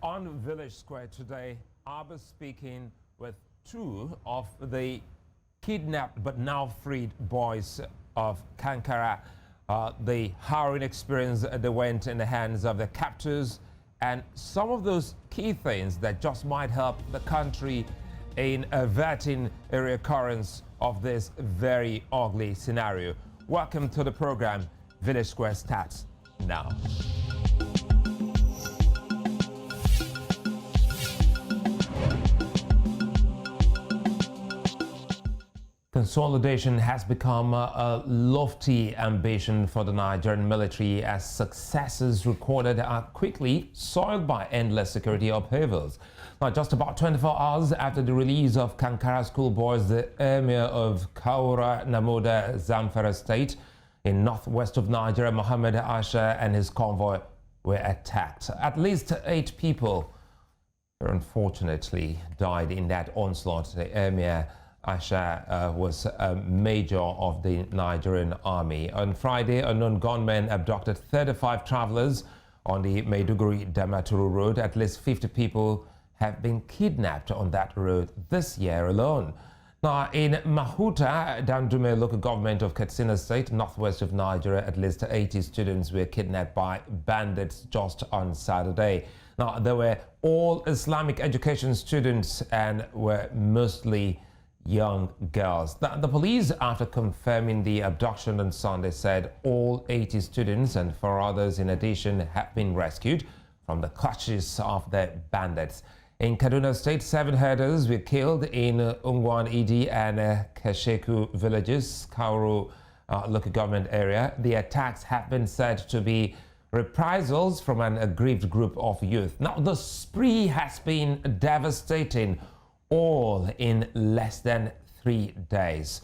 On Village Square today, I'll be speaking with two of the kidnapped but now freed boys of Kankara. The harrowing experience they went in the hands of the captors, and some of those key things that just might help the country in averting a recurrence of this very ugly scenario. Welcome to the program. Village Square starts now. Consolidation has become a lofty ambition for the Nigerian military as successes recorded are quickly soiled by endless security upheavals. Now, just about 24 hours after the release of Kankara Schoolboys, the emir of Kaura Namoda, Zamfara State in northwest of Nigeria, Mohammed Asha, and his convoy were attacked. At least 8 people unfortunately died in that onslaught. The emir Asha was a major of the Nigerian army. On Friday, unknown gunmen abducted 35 travelers on the Maiduguri-Damaturu road. At least 50 people have been kidnapped on that road this year alone. Now, in Mahuta, Dandume local government of Katsina State, northwest of Nigeria, at least 80 students were kidnapped by bandits just on Saturday. Now, they were all Islamic education students and were mostly young girls. The police, after confirming the abduction on Sunday, said all 80 students and 4 others in addition have been rescued from the clutches of the bandits. In Kaduna State, 7 herders were killed in Ungwan Idi and Kasheku villages, Kauru local government area. The attacks have been said to be reprisals from an aggrieved group of youth. Now, the spree has been devastating, all in less than 3 days.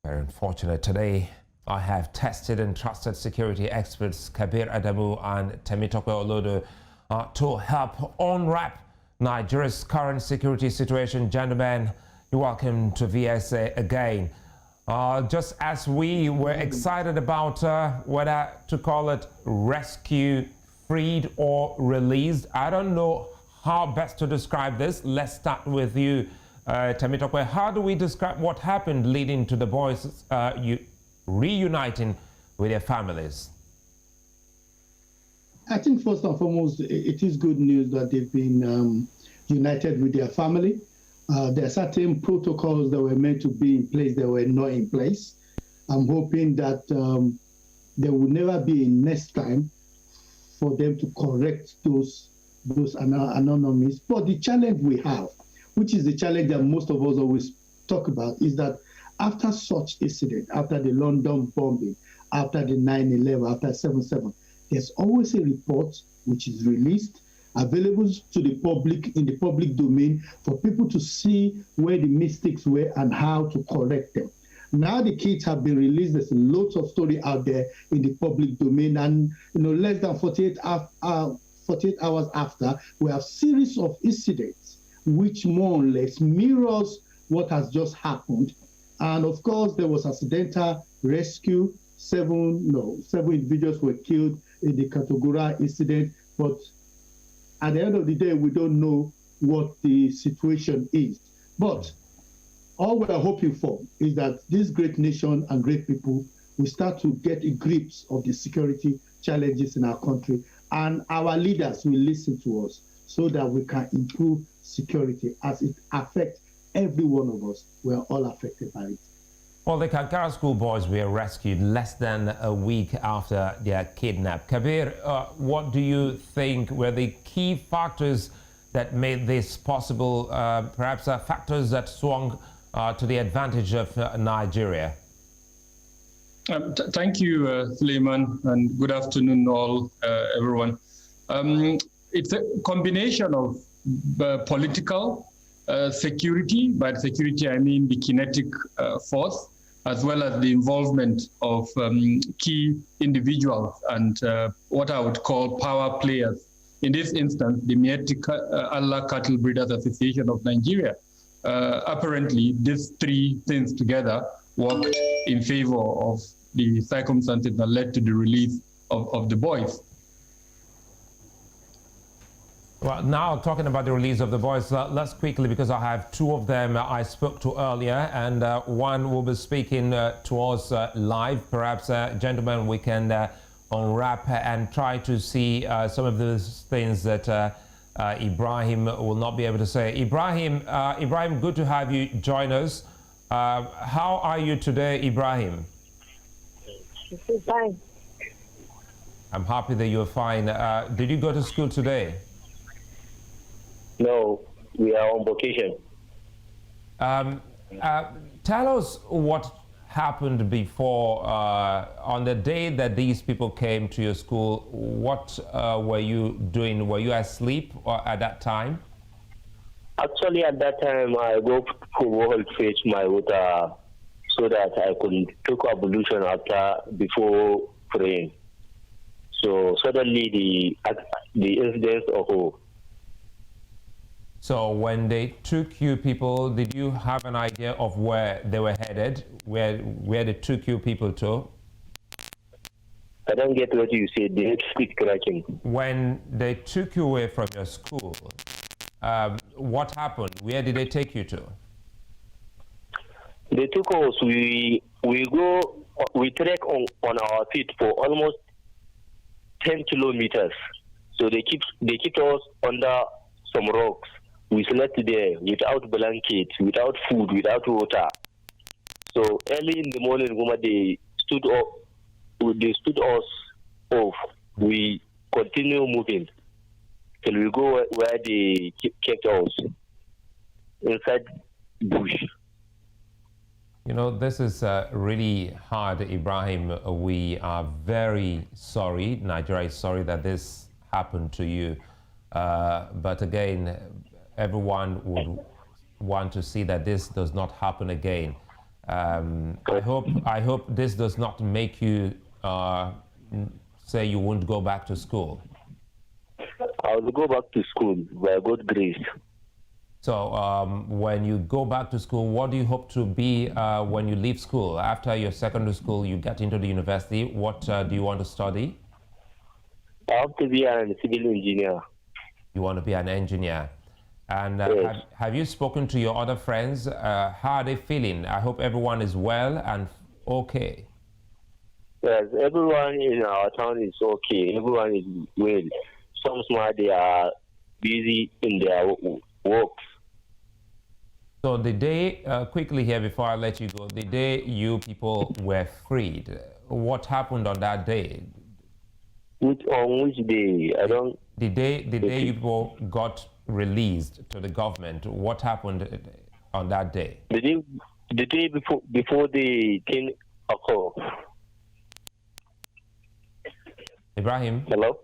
Very unfortunate. Today, I have tested and trusted security experts Kabir Adamu and Temitope Olodo to help unwrap Nigeria's current security situation. Gentlemen, you're welcome to VSA again. Just as we were excited about whether to call it rescue, freed or released, I don't know how best to describe this. Let's start with you, Temitope. How do we describe what happened leading to the boys reuniting with their families? I think first and foremost, it is good news that they've been united with their family. There are certain protocols that were meant to be in place that were not in place. I'm hoping that there will never be a next time for them to correct those anonymous. But the challenge we have, which is the challenge that most of us always talk about, is that after such incident, after the London bombing, after the 9/11, after 7/7, there's always a report which is released, available to the public, in the public domain, for people to see where the mistakes were and how to correct them. Now the kids have been released. There's lots of story out there in the public domain, and less than 48 hours after, we have series of incidents which more or less mirrors what has just happened. And of course, there was accidental rescue. 7 individuals were killed in the Katogura incident. But at the end of the day, we don't know what the situation is. But all we are hoping for is that this great nation and great people will start to get a grasp of the security challenges in our country, and our leaders will listen to us so that we can improve security as it affects every one of us. We are all affected by it. Well, the Kankara Schoolboys were rescued less than a week after their kidnap. Kabir, what do you think were the key factors that made this possible, perhaps factors that swung to the advantage of Nigeria? Thank you, Sulaiman, and good afternoon, everyone. It's a combination of political security. By security, I mean the kinetic force, as well as the involvement of key individuals and what I would call power players. In this instance, the Mieti Allah Cattle Breeders Association of Nigeria. Apparently, these 3 things together worked in favor of the circumstances that led to the release of the boys. Well, now talking about the release of the boys, let's quickly, because I have two of them I spoke to earlier, and one will be speaking to us live. Perhaps, gentlemen, we can unwrap and try to see some of those things that Ibrahim will not be able to say. Ibrahim, good to have you join us. How are you today, Ibrahim? Fine. I'm happy that you're fine. Did you go to school today? No, we are on vacation. Tell us what happened before, on the day that these people came to your school. What were you doing? Were you asleep at that time? Actually, at that time, I go for water to fetch my water so that I could take ablution before praying. So suddenly the incident occurred. So when they took you people, did you have an idea of where they were headed, where they took you people to? I don't get what you said. The next quick cracking. When they took you away from your school, what happened? Where did they take you to? They took us. We trek on our feet for almost 10 kilometers. So they keep us under some rocks. We slept there without blankets, without food, without water. So early in the morning, they stood us off. We continue moving till we go where they kept us, inside bush. You know, this is really hard, Ibrahim. We are very sorry. Nigeria is sorry that this happened to you. But again, everyone would want to see that this does not happen again. I hope this does not make you say you won't go back to school. I will go back to school by God's grace. So when you go back to school, what do you hope to be when you leave school? After your secondary school, you get into the university. What do you want to study? I have to be a civil engineer. You want to be an engineer. And Yes. have you spoken to your other friends? How are they feeling? I hope everyone is well and okay. Yes, everyone in our town is okay. Everyone is well. Some small, they are busy in their works. So the day, quickly here before I let you go, the day you people were freed, what happened on that day? On which day? I don't. The day you people got released to the government, what happened on that day? The day before the thing occurred. Ibrahim? Hello?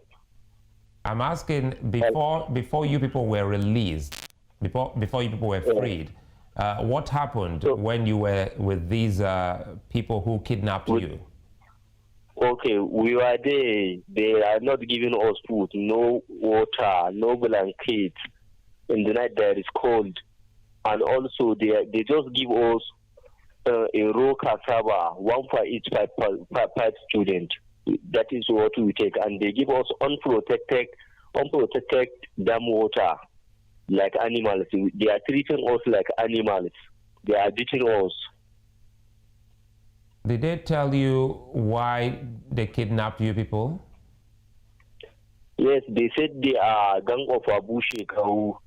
I'm asking, before you people were released, before you people were freed, what happened when you were with these people who kidnapped you? Okay, we were there. They are not giving us food, no water, no blanket. In the night there is cold. And also they just give us a raw cassava, one for each per student. That is what we take. And they give us unprotected dam water, like animals. They are treating us like animals. They are beating us. Did they tell you why they kidnapped you people? Yes, they said they are gang of Abu Sheikh who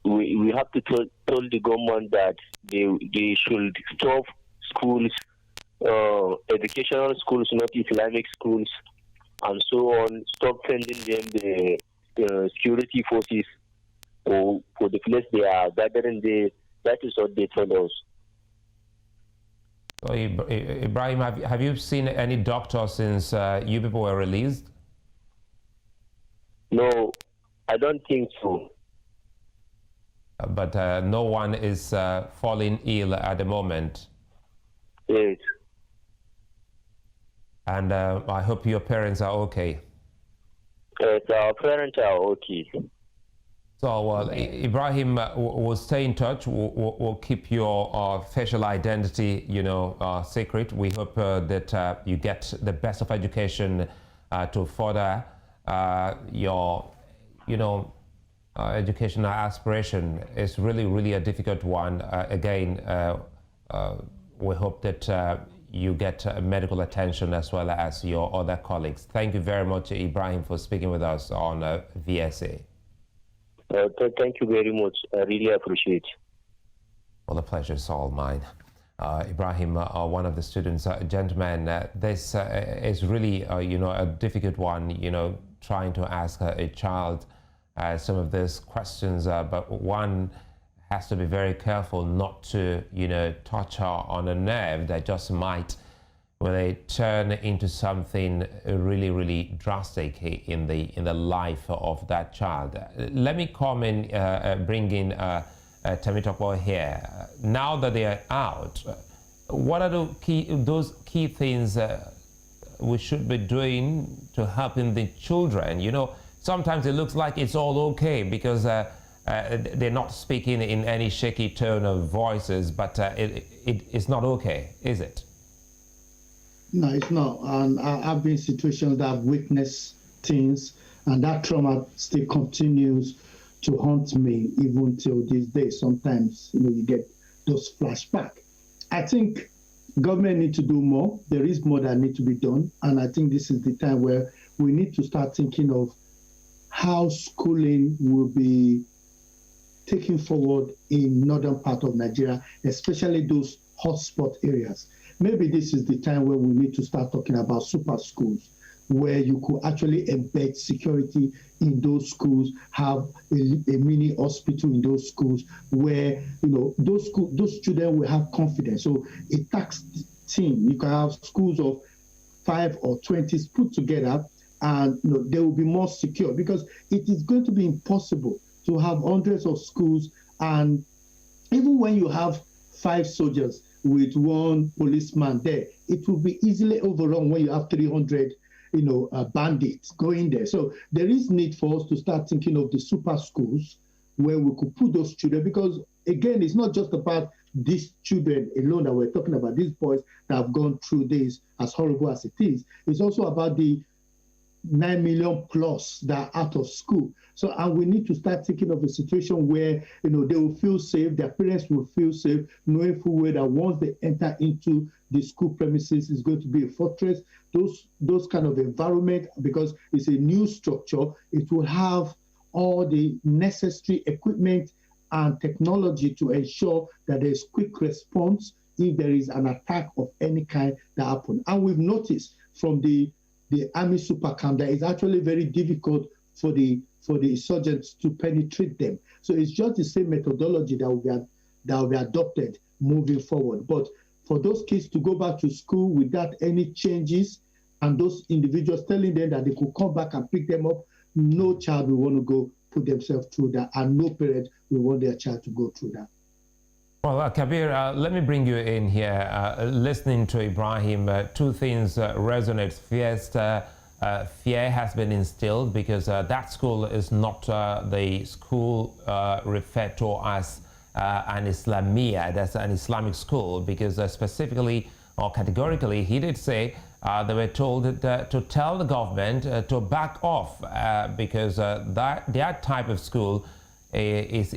we have to tell the government that they should stop schools, educational schools, not Islamic schools, and so on. Stop sending them the security forces for the place they are gathering there. That is what they told us. So, Ibrahim, have you seen any doctor since you people were released? No, I don't think so. But no one is falling ill at the moment. Yes. And I hope your parents are okay. Yes, our parents are okay. So Ibrahim, we'll stay in touch. We'll keep your facial identity, secret. We hope that you get the best of education to further your educational aspiration is really a difficult one. Again, we hope that you get medical attention as well as your other colleagues. Thank you very much, Ibrahim, for speaking with us on VSA. Thank you very much. I really appreciate it. Well, the pleasure is all mine. Ibrahim, one of the students, gentlemen, this is really, a difficult one, trying to ask a child some of these questions, but one has to be very careful not to, touch her on a nerve that just might, when they turn into something really drastic in the life of that child. Let me come in, bring in Temitope here. Now that they are out, what are those key things we should be doing to helping the children? Sometimes it looks like it's all okay because they're not speaking in any shaky tone of voices, but it's not okay, is it? No, it's not. And I've been in situations that I've witnessed things, and that trauma still continues to haunt me even till this day. Sometimes, you get those flashbacks. I think government need to do more. There is more that needs to be done. And I think this is the time where we need to start thinking of how schooling will be taken forward in northern part of Nigeria, especially those hotspot areas. Maybe this is the time where we need to start talking about super schools, where you could actually embed security in those schools, have a mini hospital in those schools, where those children will have confidence. So a tax team, you can have schools of 5 or 20 put together, and they will be more secure, because it is going to be impossible to have hundreds of schools, and even when you have 5 soldiers with 1 policeman there, it will be easily overrun when you have 300 bandits going there. So there is need for us to start thinking of the super schools where we could put those children, because again, it's not just about these children alone that we're talking about, these boys that have gone through this, as horrible as it is. It's also about the 9 million plus that are out of school. So, and we need to start thinking of a situation where, they will feel safe, their parents will feel safe, knowing full well that once they enter into the school premises, it's going to be a fortress. Those kind of environment, because it's a new structure, it will have all the necessary equipment and technology to ensure that there's quick response if there is an attack of any kind that happens. And we've noticed from the army super camp that it's actually very difficult for the insurgents to penetrate them. So it's just the same methodology that will be adopted moving forward. But for those kids to go back to school without any changes, and those individuals telling them that they could come back and pick them up, no child will want to go put themselves through that, and no parent will want their child to go through that. Well, Kabir, let me bring you in here. Listening to Ibrahim, 2 things resonate. First, fear has been instilled, because that school is not the school referred to as an Islamia, that's an Islamic school, because specifically or categorically, he did say they were told to tell the government to back off, because that type of school is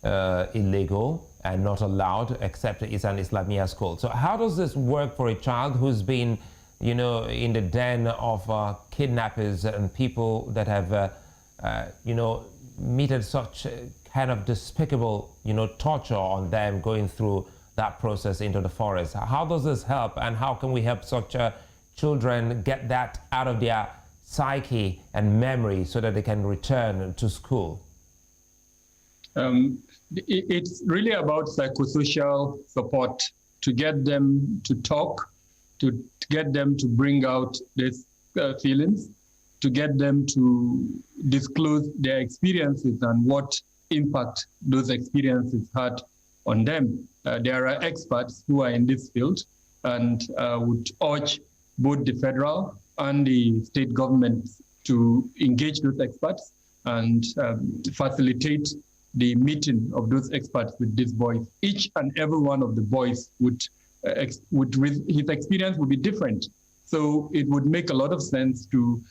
illegal and not allowed, except it's an Islamia school. So how does this work for a child who's been, in the den of kidnappers and people that have, meted such kind of despicable, torture on them going through that process into the forest? How does this help, and how can we help such children get that out of their psyche and memory so that they can return to school? It's really about psychosocial support to get them to talk, to get them to bring out these feelings, to get them to disclose their experiences and what impact those experiences had on them. There are experts who are in this field, and would urge both the federal and the state governments to engage those experts and facilitate the meeting of those experts with these boys. Each and every one of the boys with his experience would be different. So it would make a lot of sense to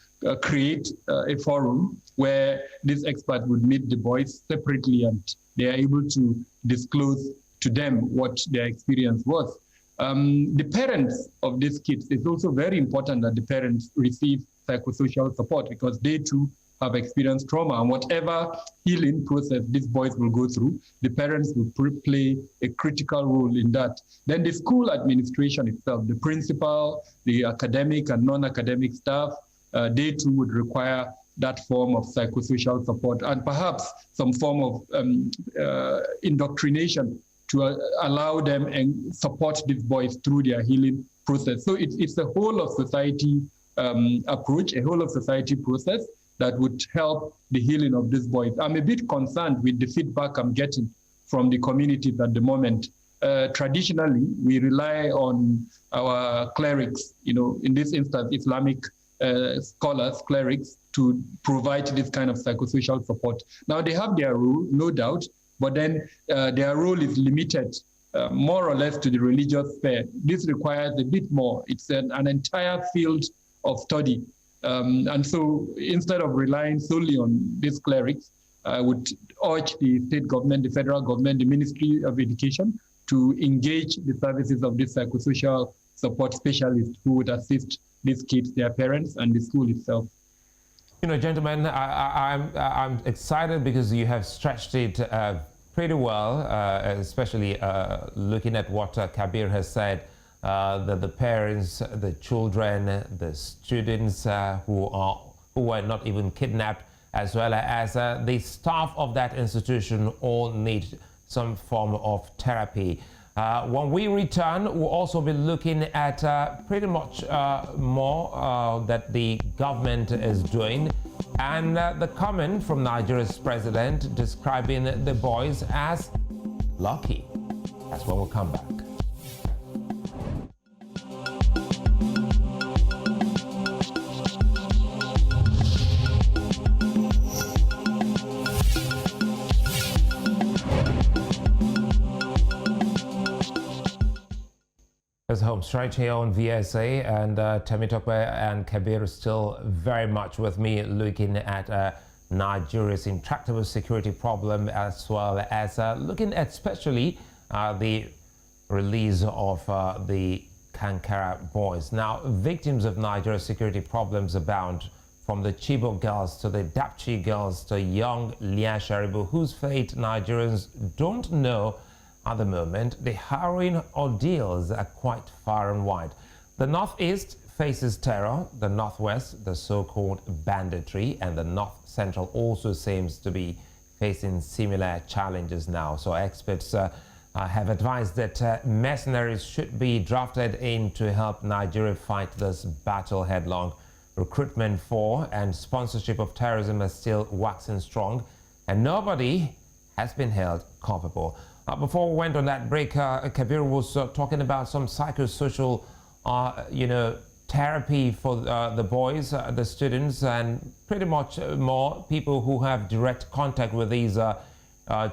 create a forum where these experts would meet the boys separately and they are able to disclose to them what their experience was. The parents of these kids, it's also very important that the parents receive psychosocial support because they too have experienced trauma, and whatever healing process these boys will go through, the parents will play a critical role in that. Then the school administration itself, the principal, the academic and non-academic staff, they too would require that form of psychosocial support and perhaps some form of indoctrination to allow them and support these boys through their healing process. So it's a whole of society approach, a whole of society process that would help the healing of these boys. I'm a bit concerned with the feedback I'm getting from the communities at the moment. Traditionally, we rely on our clerics, in this instance, Islamic scholars, clerics, to provide this kind of psychosocial support. Now, they have their role, no doubt, but then their role is limited more or less to the religious sphere. This requires a bit more. It's an entire field of study. And so instead of relying solely on these clerics, I would urge the state government, the federal government, the Ministry of Education to engage the services of this psychosocial support specialists who would assist these kids, their parents, and the school itself. Gentlemen, I'm excited because you have stretched it pretty well, especially looking at what Kabir has said, that the parents, the children, the students who were not even kidnapped, as well as the staff of that institution all need some form of therapy. When we return, we'll also be looking at pretty much more that the government is doing, and the comment from Nigeria's president describing the boys as lucky. That's when we'll come back. Home straight here on VSA, and Temitope and Kabir still very much with me, looking at Nigeria's intractable security problem, as well as looking at especially the release of the Kankara boys. Now, victims of Nigeria's security problems abound, from the Chibok girls to the Dapchi girls to young Lia Sharibu, whose fate Nigerians don't know at the moment. The harrowing ordeals are quite far and wide. The Northeast faces terror, the Northwest, the so-called banditry, and the North Central also seems to be facing similar challenges now. So experts have advised that mercenaries should be drafted in to help Nigeria fight this battle headlong. Recruitment for and sponsorship of terrorism is still waxing strong, and nobody has been held culpable. Before we went on that break, Kabir was talking about some psychosocial, therapy for the boys, the students, and pretty much more people who have direct contact with these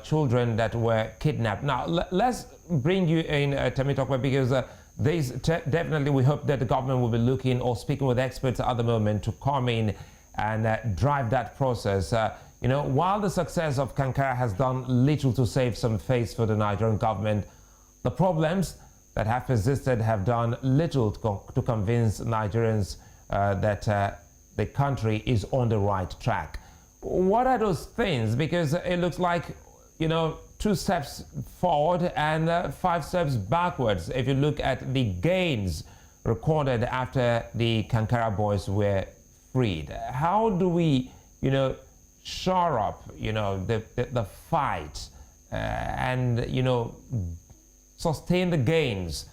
children that were kidnapped. Now, let's bring you in, Temitope, because definitely we hope that the government will be looking or speaking with experts at the moment to come in and drive that process. While the success of Kankara has done little to save some face for the Nigerian government, the problems that have persisted have done little to convince Nigerians that the country is on the right track. What are those things? Because it looks like, 2 steps forward and 5 steps backwards if you look at the gains recorded after the Kankara boys were freed. How do we, shore up, the fight and, sustain the gains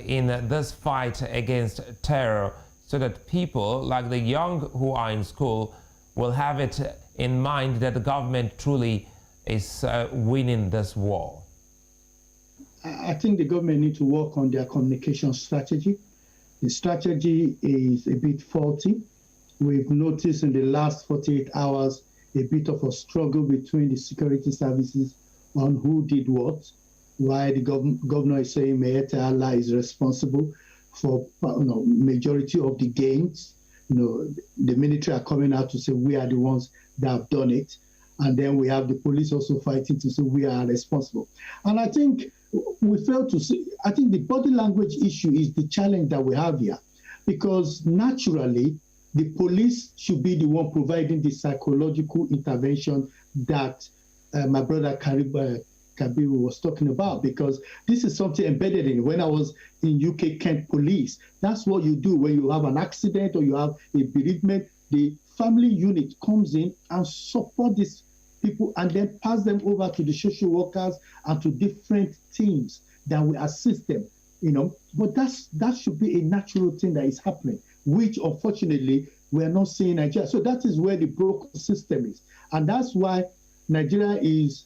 in this fight against terror, so that people like the young who are in school will have it in mind that the government truly is winning this war? I think the government need to work on their communication strategy. The strategy is a bit faulty. We've noticed in the last 48 hours a bit of a struggle between the security services on who did what, why the governor is saying Mayete Allah is responsible for majority of the gains. the military are coming out to say we are the ones that have done it. And then we have the police also fighting to say we are responsible. And I think we fail to see, I think the body language issue is the challenge that we have here, because naturally, the police should be the one providing the psychological intervention that my brother Kabiru was talking about, because this is something embedded in. When I was in UK Kent Police, that's what you do when you have an accident or you have a bereavement. The family unit comes in and support these people and then pass them over to the social workers and to different teams that will assist them, But that should be a natural thing that is happening, which unfortunately we are not seeing in Nigeria. So that is where the broken system is. And that's why Nigeria is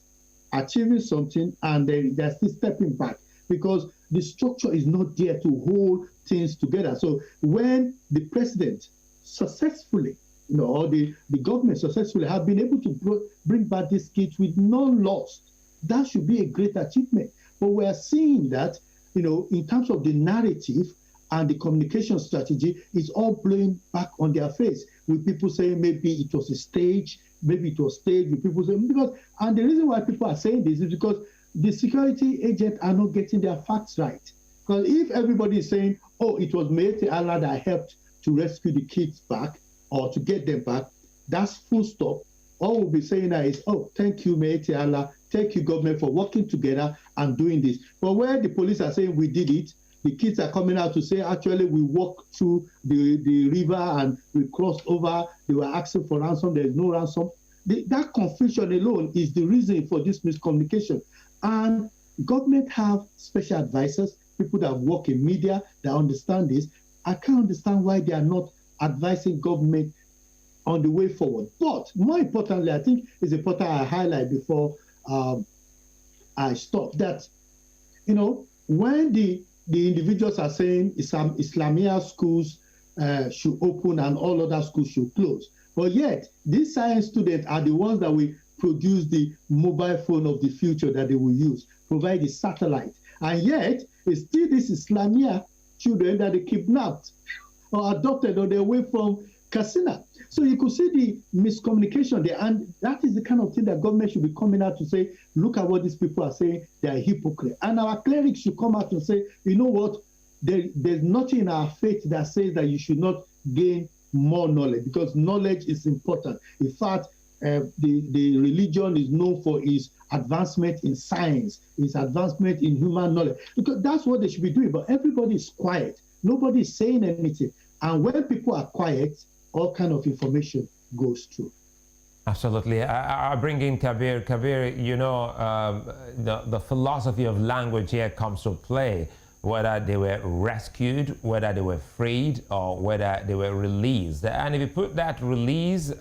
achieving something and they're still stepping back, because the structure is not there to hold things together. So when the president successfully, or the government successfully have been able to bring back these kids with no loss, that should be a great achievement. But we are seeing that, in terms of the narrative and the communication strategy, it's all blowing back on their face, with people saying maybe it was a stage, with people saying, and the reason why people are saying this is because the security agents are not getting their facts right. Because if everybody is saying, oh, it was Maite Allah that helped to rescue the kids back or to get them back, that's full stop. All we'll be saying now is, oh, thank you, Maite Allah, thank you, government, for working together and doing this. But where the police are saying we did it, the kids are coming out to say, actually, we walked through the river and we crossed over. They were asking for ransom. There's no ransom. That confusion alone is the reason for this miscommunication. And government have special advisors, people that work in media that understand this. I can't understand why they are not advising government on the way forward. But more importantly, I think it's important I highlight before I stop that, when the individuals are saying Islamia schools should open and all other schools should close. But yet, these science students are the ones that will produce the mobile phone of the future that they will use, provide the satellite. And yet, it's still these Islamia children that they kidnapped or adopted on their way from Katsina. So you could see the miscommunication there. And that is the kind of thing that government should be coming out to say, look at what these people are saying, they are hypocrites. And our clerics should come out and say, you know what, there's nothing in our faith that says that you should not gain more knowledge, because knowledge is important. In fact, the religion is known for its advancement in science, its advancement in human knowledge, because that's what they should be doing. But everybody is quiet. Nobody is saying anything. And when people are quiet, all kind of information goes through. Absolutely. I bring in Kabir. Kabir, the philosophy of language here comes to play, whether they were rescued, whether they were freed, or whether they were released. And if you put that release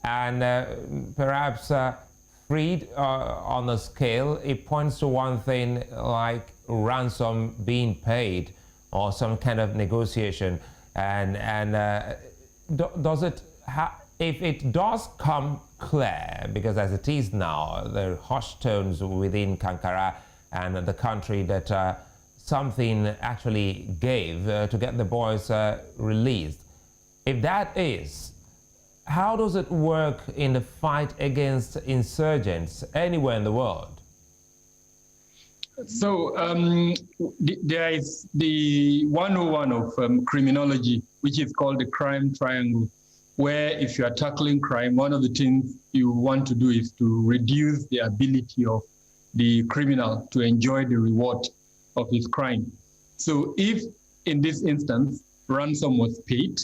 and perhaps freed on a scale, it points to one thing like ransom being paid or some kind of negotiation. Does it if it does come clear, because as it is now, there are hushed tones within Kankara and the country that something actually gave to get the boys released. If that is, how does it work in the fight against insurgents anywhere in the world? So there is the 101 of criminology, which is called the crime triangle, where if you are tackling crime, one of the things you want to do is to reduce the ability of the criminal to enjoy the reward of his crime. So if in this instance, ransom was paid,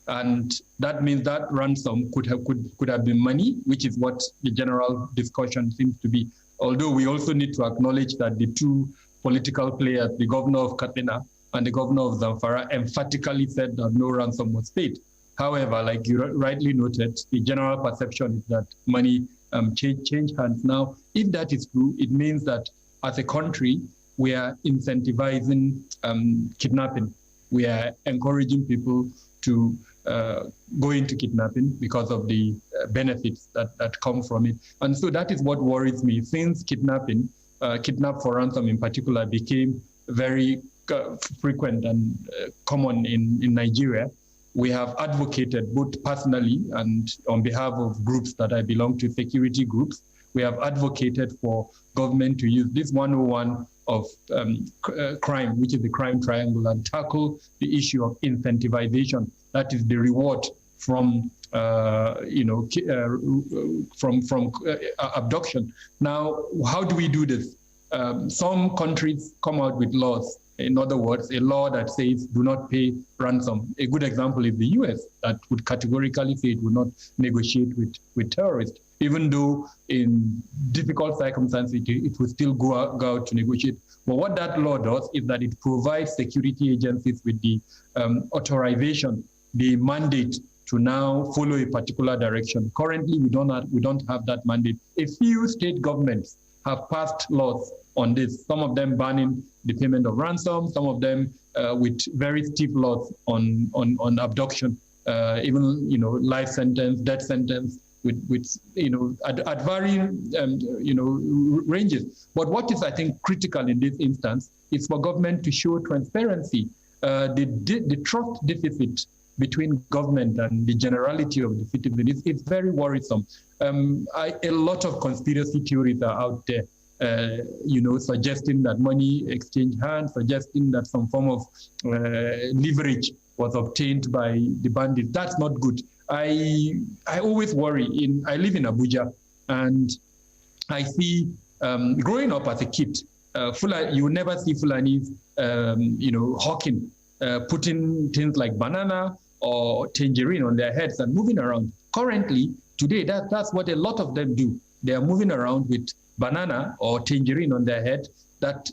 and that means that ransom could have been money, which is what the general discussion seems to be. Although we also need to acknowledge that the two political players, the governor of Katsina and the governor of Zamfara, emphatically said that no ransom was paid. However, like you rightly noted, the general perception is that money change hands. Now, if that is true, it means that as a country, we are incentivizing kidnapping. We are encouraging people to go into kidnapping because of the benefits that come from it. And so that is what worries me. Since kidnapping, kidnap for ransom in particular, became very frequent and common in Nigeria, we have advocated both personally and on behalf of groups that I belong to, security groups. We have advocated for government to use this 101 of crime, which is the crime triangle, and tackle the issue of incentivization. That is the reward from abduction. Now, how do we do this? Some countries come out with laws. In other words, a law that says do not pay ransom. A good example is the US, that would categorically say it would not negotiate with terrorists, even though in difficult circumstances it will still go out to negotiate. But what that law does is that it provides security agencies with the authorization, the mandate to now follow a particular direction. Currently, we don't have that mandate. A few state governments have passed laws on this, some of them banning the payment of ransom, some of them with very steep laws on abduction, even life sentence, death sentence, with at varying ranges. But what is, I think, critical in this instance is for government to show transparency. The trust deficit between government and the generality of the citizen is very worrisome. A lot of conspiracy theories are out there, suggesting that money exchanged hands, suggesting that some form of leverage was obtained by the bandits. That's not good. I always worry. I live in Abuja, and I see, growing up as a kid, you will never see Fulanis, hawking, putting things like banana or tangerine on their heads and moving around. Currently, today, that's what a lot of them do. They are moving around with banana or tangerine on their head that,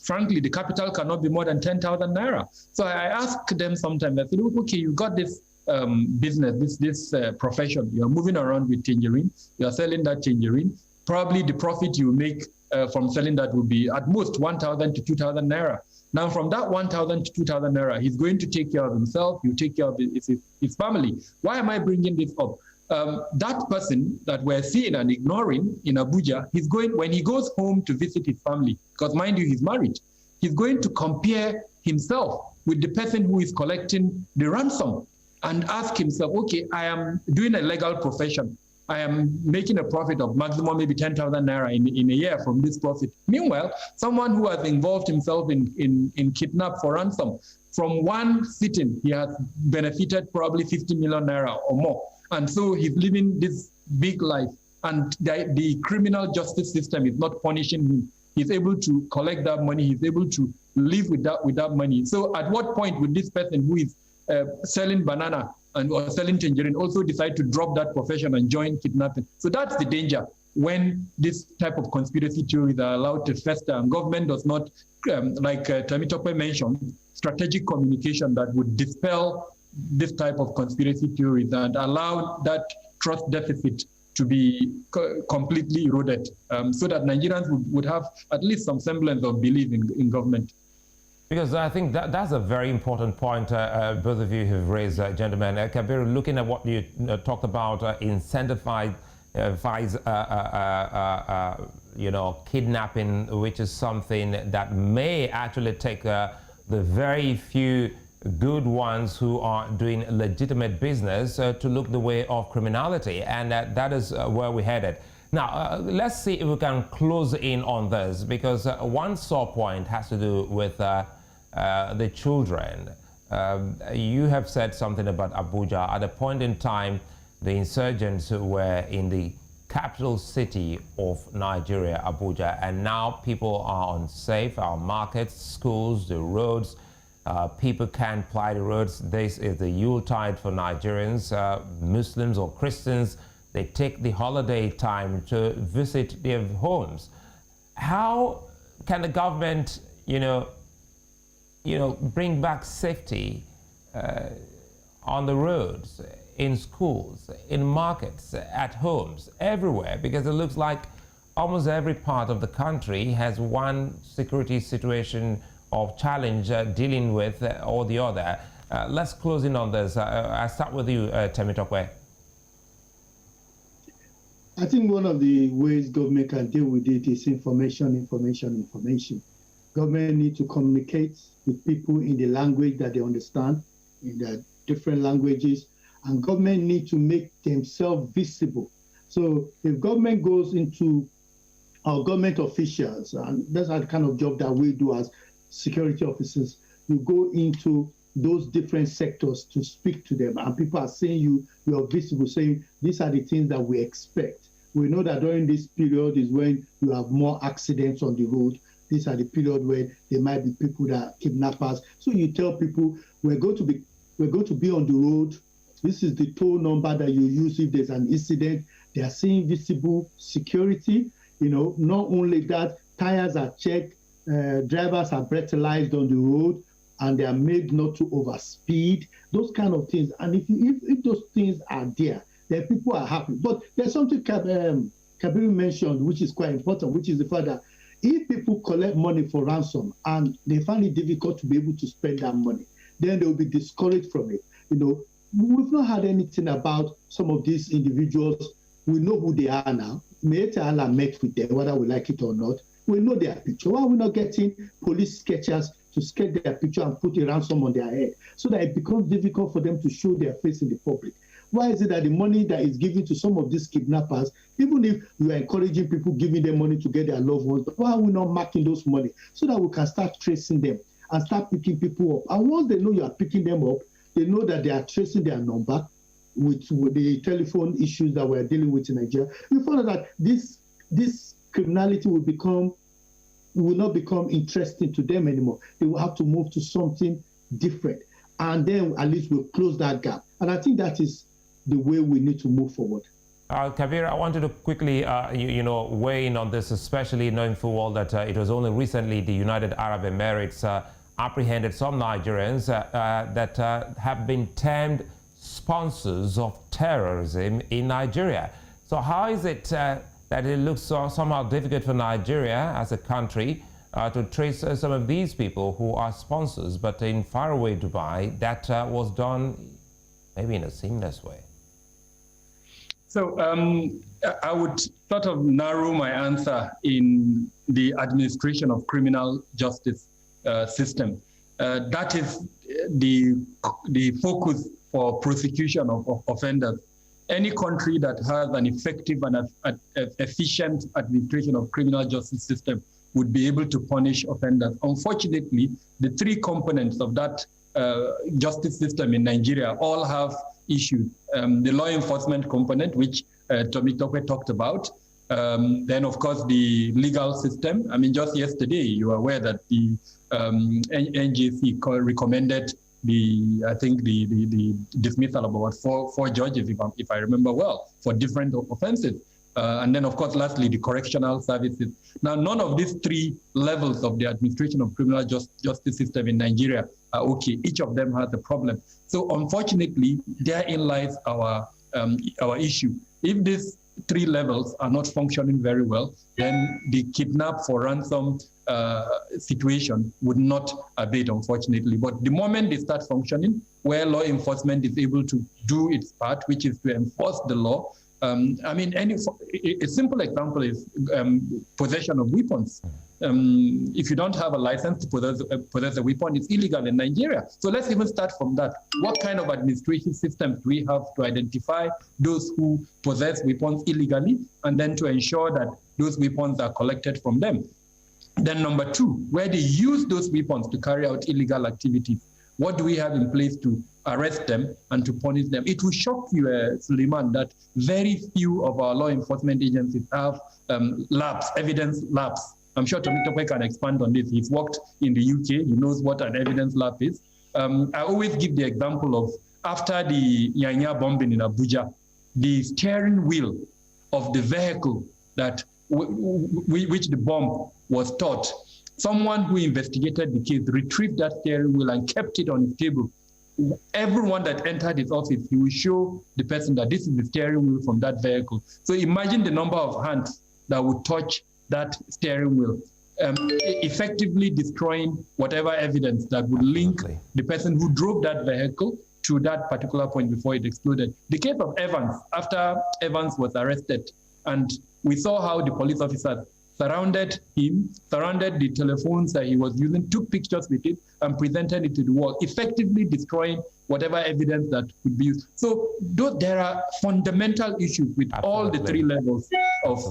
frankly, the capital cannot be more than 10,000 naira. So I ask them sometimes, I say, okay, you got this business, this profession. You are moving around with tangerine. You are selling that tangerine. Probably the profit you make from selling that will be at most 1,000 to 2,000 naira. Now, from that 1,000 to 2,000 naira, he's going to take care of himself. You take care of his family. Why am I bringing this up? That person that we're seeing and ignoring in Abuja, when he goes home to visit his family, because mind you, he's married, he's going to compare himself with the person who is collecting the ransom and ask himself, okay, I am doing a legal profession. I am making a profit of maximum maybe 10,000 naira in a year from this profit. Meanwhile, someone who has involved himself in kidnap for ransom, from one sitting, he has benefited probably 50 million naira or more. And so he's living this big life, and the criminal justice system is not punishing him. He's able to collect that money. He's able to live with that money. So at what point would this person who is selling banana or selling tangerine also decide to drop that profession and join kidnapping? So that's the danger when this type of conspiracy theories are allowed to fester and government does not, like Temitope mentioned, strategic communication that would dispel this type of conspiracy theories and allow that trust deficit to be completely eroded, so that Nigerians would have at least some semblance of belief in government. Because I think that's a very important point both of you have raised, gentlemen. Kabiru, looking at what you talked about, incentivize kidnapping, which is something that may actually take the very few good ones who are doing legitimate business to look the way of criminality, and that is where we're headed. Now, let's see if we can close in on this, because one sore point has to do with the children. You have said something about Abuja. At a point in time, the insurgents were in the capital city of Nigeria, Abuja, and now people are unsafe. Our markets, schools, the roads, people can't ply the roads. This is the Yuletide for Nigerians. Muslims or Christians, they take the holiday time to visit their homes. How can the government, bring back safety on the roads, in schools, in markets, at homes, everywhere? Because it looks like almost every part of the country has one security situation of challenge dealing with or the other. Let's close in on this. I'll start with you, Temitope. I think one of the ways government can deal with it is information. Government need to communicate with people in the language that they understand, in the different languages, and government need to make themselves visible. So if government goes into our government officials, and that's the kind of job that we do as security officers, you go into those different sectors to speak to them, and people are saying you are visible, saying these are the things that we expect. We know that during this period is when you have more accidents on the road. These are the period where there might be people that are kidnappers. So you tell people we're going to be on the road. This is the toll number that you use if there's an incident. They are seeing visible security. You know, not only that, tires are checked, drivers are breathalyzed on the road, and they are made not to overspeed. Those kind of things. And if those things are there, then people are happy. But there's something Kabiru mentioned, which is quite important, which is the fact that if people collect money for ransom and they find it difficult to be able to spend that money, then they will be discouraged from it. You know, we've not heard anything about some of these individuals. We know who they are now. May Allah met with them, whether we like it or not. We know their picture. Why are we not getting police sketchers to sketch their picture and put a ransom on their head so that it becomes difficult for them to show their face in the public? Why is it that the money that is given to some of these kidnappers, even if you are encouraging people giving them money to get their loved ones, why are we not marking those money so that we can start tracing them and start picking people up? And once they know you are picking them up, they know that they are tracing their number with the telephone issues that we're dealing with in Nigeria. You find out that this criminality will not become interesting to them anymore. They will have to move to something different. And then at least we'll close that gap. And I think that is the way we need to move forward. Kabir, I wanted to quickly, weigh in on this, especially knowing full well that it was only recently the United Arab Emirates apprehended some Nigerians that have been termed sponsors of terrorism in Nigeria. So how is it that it looks somehow difficult for Nigeria as a country to trace some of these people who are sponsors, but in faraway Dubai, that was done maybe in a seamless way? So I would sort of narrow my answer in the administration of criminal justice system. That is the focus for prosecution of offenders. Any country that has an effective and efficient administration of criminal justice system would be able to punish offenders. Unfortunately, the three components of that justice system in Nigeria all have issues. The law enforcement component, which Tomitope talked about. Then, of course, the legal system. I mean, just yesterday, you are aware that the NJC recommended the dismissal of about four judges, if I remember well, for different offenses. And then, of course, lastly, the correctional services. Now, none of these three levels of the administration of criminal justice system in Nigeria are okay. Each of them has a problem. So, unfortunately, therein lies our issue. If these three levels are not functioning very well, then the kidnap for ransom situation would not abate, unfortunately. But the moment they start functioning, where law enforcement is able to do its part, which is to enforce the law, I mean, a simple example is possession of weapons. If you don't have a license to possess a weapon, it's illegal in Nigeria. So let's even start from that. What kind of administration systems do we have to identify those who possess weapons illegally, and then to ensure that those weapons are collected from them? Then number two, where they use those weapons to carry out illegal activities, what do we have in place to arrest them and to punish them? It will shock you, Sulaiman, that very few of our law enforcement agencies have labs, evidence labs. I'm sure Tomitope can expand on this. He's worked in the UK. He knows what an evidence lab is. I always give the example of after the Yanya bombing in Abuja, the steering wheel of the vehicle that which the bomb was taught, someone who investigated the case retrieved that steering wheel and kept it on his table. Everyone that entered his office, he will show the person that this is the steering wheel from that vehicle. So imagine the number of hands that would touch that steering wheel, effectively destroying whatever evidence that would link the person who drove that vehicle to that particular point before it exploded. The case of Evans, after Evans was arrested, and we saw how the police officers surrounded him, surrounded the telephones that he was using, took pictures with it, and presented it to the world, effectively destroying whatever evidence that could be used. So there are fundamental issues with all the three levels of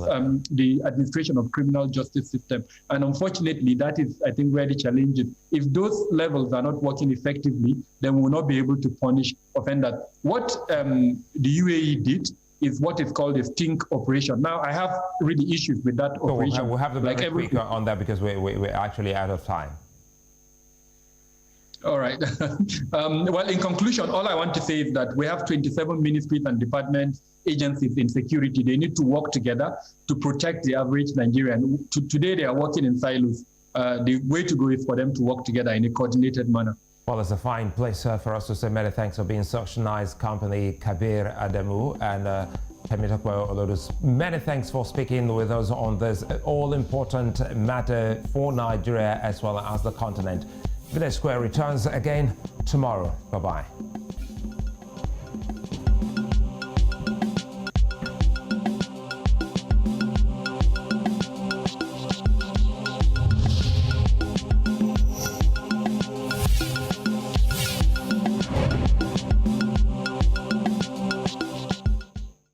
the administration of criminal justice system. And unfortunately, that is, I think, where the challenge is. If those levels are not working effectively, then we will not be able to punish offenders. What the UAE did is what is called a sting operation. Now, I have really issues with that operation. We'll have to be very quick on that because we're actually out of time. All right. Well, in conclusion, all I want to say is that we have 27 ministries and departments, agencies in security. They need to work together to protect the average Nigerian. Today, they are working in silos. The way to go is for them to work together in a coordinated manner. Well, it's a fine place for us to say many thanks for being such nice company, Kabir Adamu and Temitope Olodus. Many thanks for speaking with us on this all-important matter for Nigeria as well as the continent. Village Square returns again tomorrow. Bye-bye.